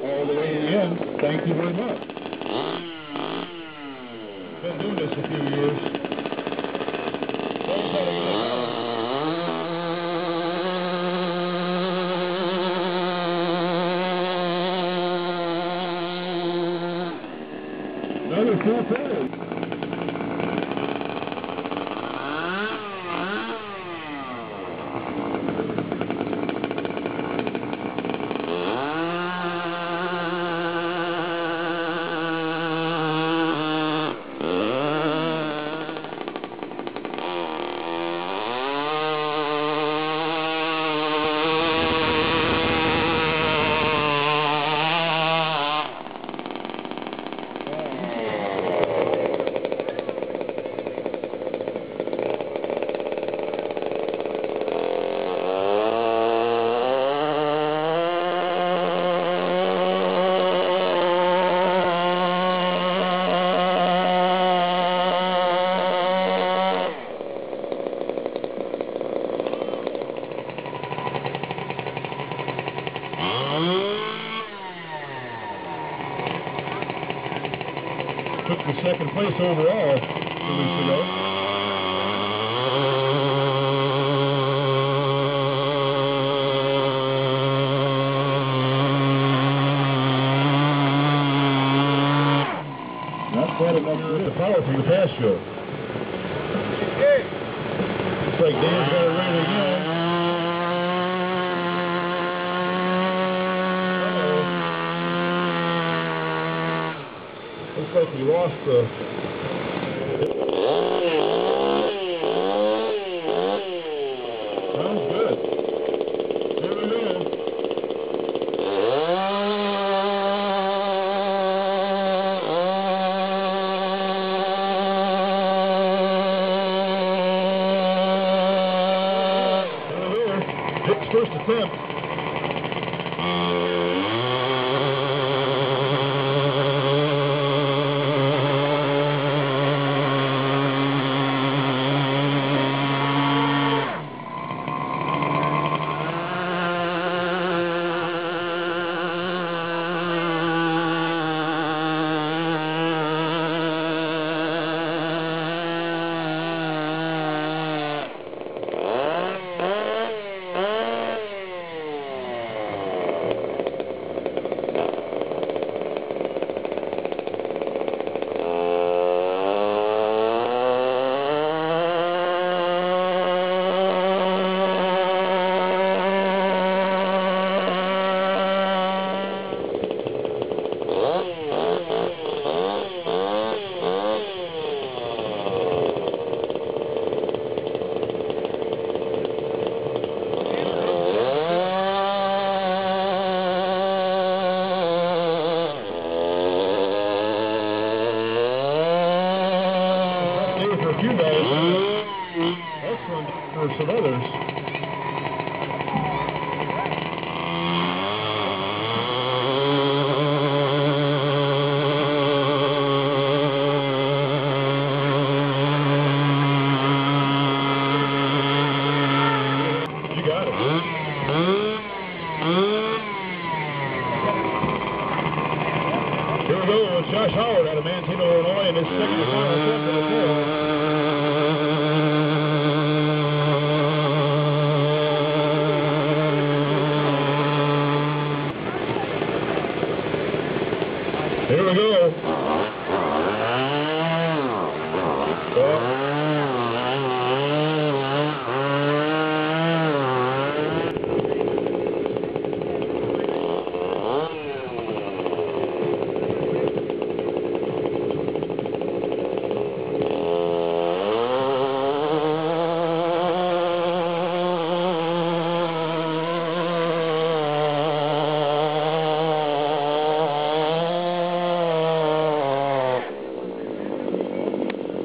All the way in. Thank you very much. Been doing this a few years. Another full page. Took the second place overall 2 weeks ago. Not quite enough to the power from the past show. Looks like Dan's got it ready again. Looks like we lost the... Sounds good. Here we go. Dick's first attempt. For a few days, excellent for some others. You got it. Here we go. Josh Howard out of Mankato, Illinois, in his second and final attempt at the field. Here we go.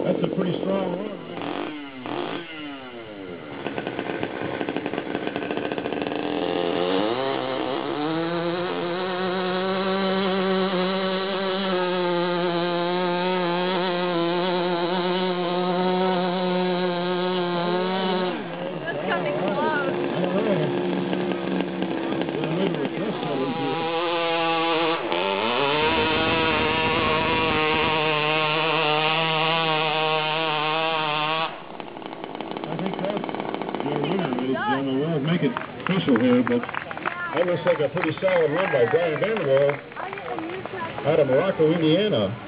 That's a pretty strong run. official here, but that looks like a pretty solid run by Brian Vanderwall out of Morocco, Indiana.